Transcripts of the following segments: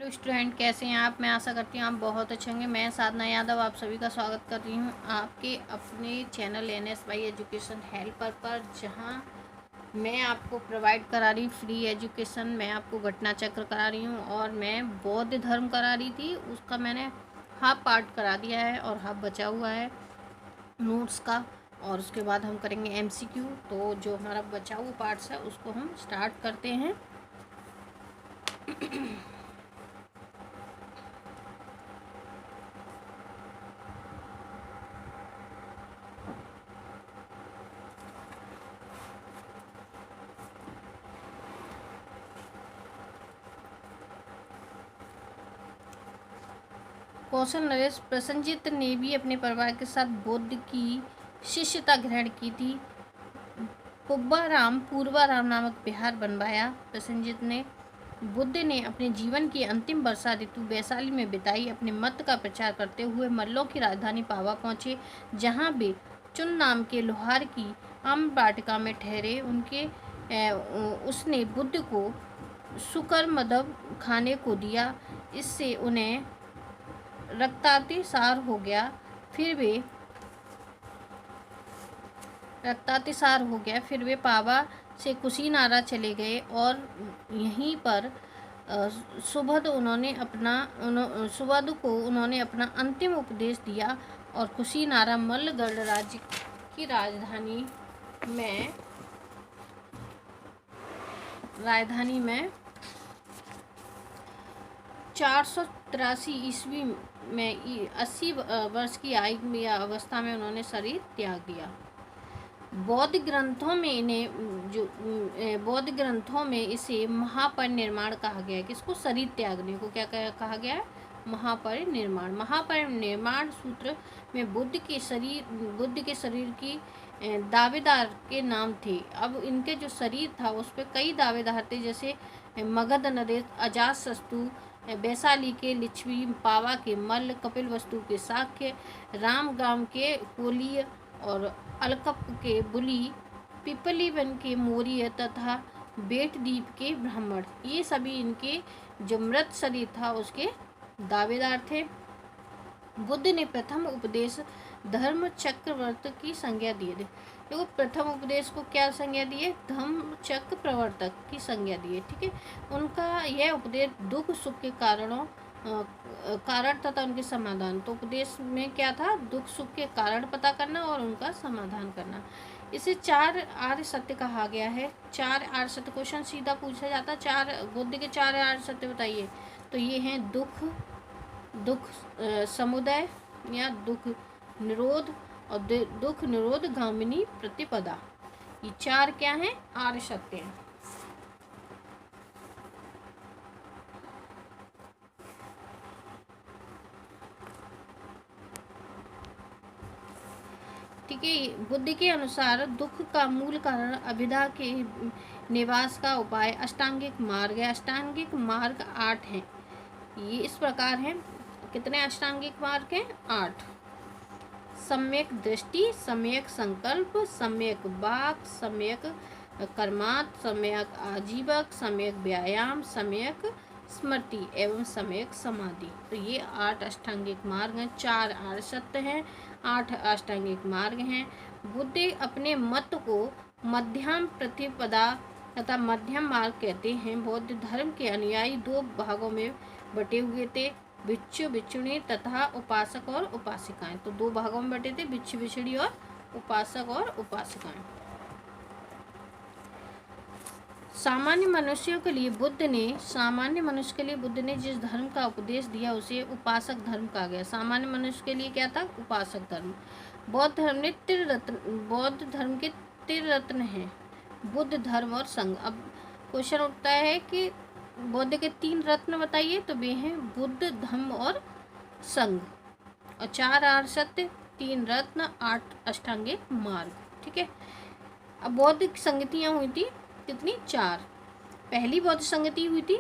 Hello student, कैसे हैं आप। मैं आशा करती हूँ आप बहुत अच्छे होंगे। मैं साधना यादव आप सभी का स्वागत कर रही हूँ आपके अपने चैनल NSY एजुकेशन हेल्पर पर, जहाँ मैं आपको प्रोवाइड करा रही हूँ फ्री एजुकेशन। मैं आपको घटना चक्र करा रही हूँ और मैं बौद्ध धर्म करा रही थी, उसका मैंने हाफ पार्ट करा दिया है और हाफ बचा हुआ है नोट्स का। और उसके बाद हम करेंगे MCQ। तो जो हमारा बचा हुआ पार्ट्स है उसको हम स्टार्ट करते हैं। कौशल नरेश प्रसन्नजीत ने भी अपने परिवार के साथ बौद्ध की शिष्यता ग्रहण की थी। पूर्वाराम नामक विहार बनवाया। प्रसन्नजीत ने बुद्ध ने अपने जीवन की अंतिम वर्षा ऋतु वैशाली में बिताई। अपने मत का प्रचार करते हुए मल्लों की राजधानी पावा पहुंचे, जहां वे चुन नाम के लोहार की आम्र वाटिका में ठहरे। उसने बुद्ध को सुकर मदब खाने को दिया। इससे उन्हें रक्तातिसार हो गया। फिर वे पावा से कुशीनारा चले गए और यहीं पर सुबोध को उन्होंने अपना अंतिम उपदेश दिया और कुशीनारा मल्लगढ़ राज्य की राजधानी में 483 ईस्वी में 80 वर्ष की आयु में अवस्था में उन्होंने शरीर त्याग दिया। बौद्ध ग्रंथों में इसे महापरिनिर्वाण कहा गया है। किसको? शरीर त्यागने को क्या कहा गया है? महापरिनिर्वाण। महापरिनिर्वाण सूत्र में बुद्ध के शरीर की दावेदार के नाम थे। अब इनके जो शरीर था उस पर कई दावेदार थे, जैसे मगध नरेश, अजातशत्रु, वैशाली के लिच्छवी, पावा के मल्ल, कपिलवस्तु के शाक्य, रामगाम के कोलीय और अलकप के बुली, पिपली वन के मौर्य तथा बेटद्वीप के ब्राह्मण, ये सभी इनके जो मृत शरीर था उसके दावेदार थे। बुद्ध ने प्रथम उपदेश धर्म चक्रवर्त की संज्ञा दिए थे। देखो, प्रथम उपदेश को क्या संज्ञा दिए? धर्म चक्र प्रवर्तक की संज्ञा दिए। ठीक है, उनका यह उपदेश दुख सुख के कारण तथा उनके समाधान। तो उपदेश में क्या था? दुख सुख के कारण पता करना और उनका समाधान करना। इसे 4 आर्य सत्य कहा गया है। 4 आर्य सत्य, क्वेश्चन सीधा पूछा जाता, बुद्ध के 4 आर्य सत्य बताइए। तो ये हैं दुख समुदय या दुख निरोध और दुख निरोध गामिनी प्रतिपदा। ये 4 क्या हैं? आर्य सत्य हैं। ठीक है, बुद्ध के अनुसार दुख का मूल कारण अभिधा के निवास का उपाय अष्टांगिक मार्ग है। अष्टांगिक मार्ग 8 हैं। ये इस प्रकार हैं। कितने अष्टांगिक मार्ग हैं? 8। सम्यक दृष्टि, सम्यक संकल्प, सम्यक वाक, सम्यक कर्मात, सम्यक आजीवक, सम्यक व्यायाम, सम्यक स्मृति एवं सम्यक समाधि। तो ये 8 अष्टांगिक मार्ग हैं। 4 आर्य सत्य हैं, 8 अष्टांगिक मार्ग हैं। बुद्ध अपने मत को मध्यम प्रतिपदा तथा मध्यम मार्ग कहते हैं। बौद्ध धर्म के अनुयायी 2 भागों में बटे हुए थे, भिक्षु भिक्षुणी तथा उपासक और उपासिकाएं। तो 2 भागों में बटे थे, भिक्षु भिक्षुणी और उपासक और उपासिकाएं। सामान्य मनुष्य के लिए बुद्ध ने जिस धर्म का उपदेश दिया उसे उपासक धर्म कहा गया। सामान्य मनुष्य के लिए क्या था? उपासक धर्म। बौद्ध धर्म के 3 रत्न हैं, बुद्ध, धर्म और संघ। अब क्वेश्चन उठता है कि बौद्ध के 3 रत्न बताइए, तो वे हैं बुद्ध, धम्म और संघ। और 4 आर्य सत्य, 3 रत्न, 8 अष्टांगिक मार्ग। ठीक है, अब बौद्ध संगतियाँ हुई थी कितनी? 4। पहली बौद्ध संगति हुई थी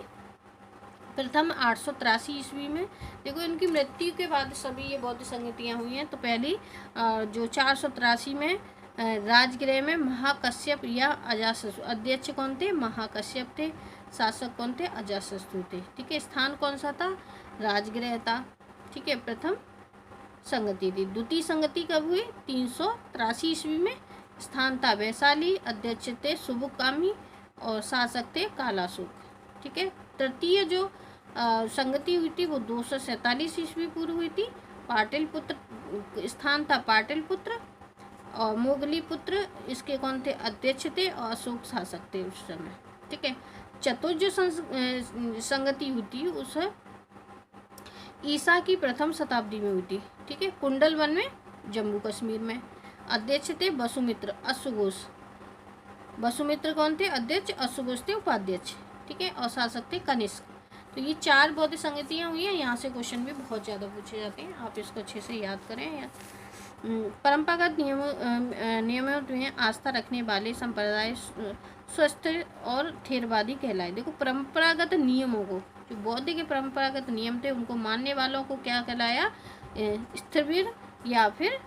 प्रथम 883 ईस्वी में। देखो, इनकी मृत्यु के बाद सभी ये बौद्ध संगतियाँ हुई हैं। तो पहली जो 483 में राजगृह में महाकश्यप या अजातशत्रु, अध्यक्ष कौन थे? महाकश्यप थे। शासक कौन थे? अजातशत्रु थे। ठीक है, स्थान कौन सा था? राजगृह था। ठीक है, प्रथम संगति थी। द्वितीय संगति कब हुई? 383 ईस्वी में। स्थान था वैशाली, अध्यक्ष थे सुबुकामी और शासक थे कालाशोक। ठीक है, तृतीय जो संगति हुई थी वो 247 ईस्वी पूर्व हुई थी। पाटलिपुत्र स्थान था पाटलिपुत्र और मोगलीपुत्र इसके कौन थे? अध्यक्ष थे और अशोक शासक थे उस समय। ठीक है, चतुर्थ जो संगति हुई थी उस ईसा की प्रथम शताब्दी में हुई थी। ठीक है, कुंडल वन में, जम्मू कश्मीर में। अध्यक्ष थे वसुमित्र, अश्वघोष। वसुमित्र कौन थे? अध्यक्ष, अश्वघोष थे उपाध्यक्ष। ठीक है, और शासक थे कनिष्क। तो ये 4 बौद्ध संगतियाँ हुई हैं। यहाँ से क्वेश्चन भी बहुत ज़्यादा पूछे जाते हैं, आप इसको अच्छे से याद करें। परंपरागत नियमों में आस्था रखने वाले संप्रदाय स्वस्थ और थेरवादी कहलाए। देखो, परंपरागत नियमों को, जो बौद्ध के परंपरागत नियम थे उनको मानने वालों को क्या कहलाया? स्थिर या फिर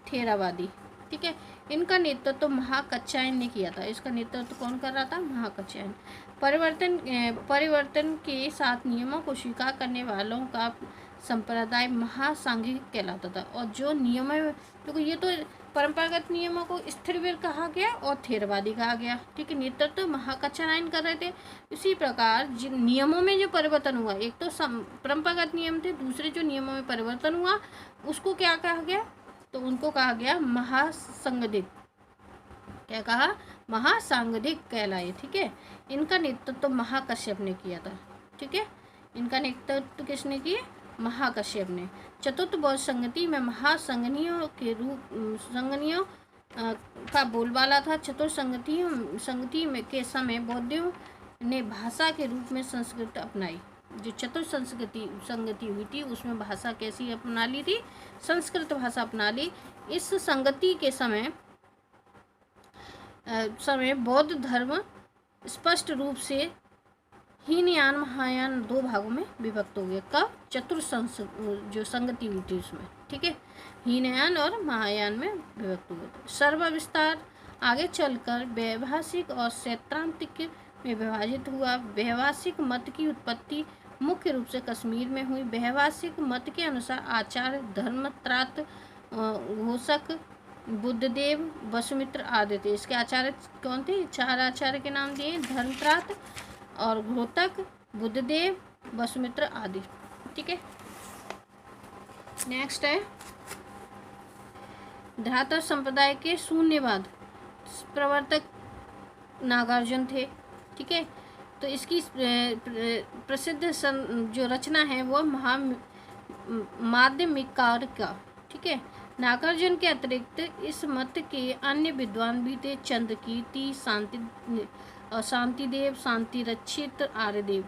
थेरावादी। ठीक है, इनका नेतृत्व महाकच्छायन ने किया था। इसका नेतृत्व कौन कर रहा था? महाकच्छायन। परिवर्तन के साथ नियमों को स्वीकार करने वालों का संप्रदाय महासांघिक कहलाता था। और जो नियम है, देखो ये तो परंपरागत नियमों को स्थिरवीर कहा गया और थेरवादी कहा गया। ठीक है, नेतृत्व महाकच्छायन कर रहे थे। इसी प्रकार जिन नियमों में जो परिवर्तन हुआ, एक तो परंपरागत नियम थे, दूसरे जो नियमों में परिवर्तन हुआ उसको क्या कहा गया? तो उनको कहा गया महासंगदिक। क्या कहा? महासांगदिक कहलाए। ठीक है, इनका नेतृत्व महाकश्यप ने किया था। ठीक है, इनका नेतृत्व किसने किया? महाकश्यप ने। चतुर्थ बौद्ध संगति में महासंगनियों के संगनियों का बोलबाला था। चतुर्थ संगति में के समय बौद्धों ने भाषा के रूप में संस्कृत अपनाई। जो चतुर्थ संगति हुई थी उसमें भाषा कैसी अपना ली थी? संस्कृत भाषा अपना ली। इस संगति के समय बौद्ध धर्म स्पष्ट रूप से हीनयान महायान 2 भागों में विभक्त हो गया। कब? चतुर्थ जो संगति हुई थी उसमें। ठीक है, हीनयान और महायान में विभक्त हुए थे। सर्वविस्तार आगे चलकर वैभाषिक और सैद्धांतिक में विभाजित हुआ। वैभाषिक मत की उत्पत्ति मुख्य रूप से कश्मीर में हुई। वैभाषिक मत के अनुसार आचार्य धर्मत्रात, घोषक, बुद्धदेव, वसुमित्र आदि थे। इसके आचार्य कौन थे? 4 आचार्य के नाम दिए, धर्मत्रात और घोतक, बुद्धदेव, वसुमित्र आदि। ठीक है, नेक्स्ट है धरातल संप्रदाय के शून्यवाद प्रवर्तक नागार्जुन थे। ठीक है, तो इसकी प्रसिद्ध जो रचना है वो माध्यमिकारका। ठीक है, नागार्जुन के अतिरिक्त इस मत के अन्य विद्वान भी थे। चंद्रकीर्ति, शांतिदेव, शांतिरक्षित, आर्यदेव।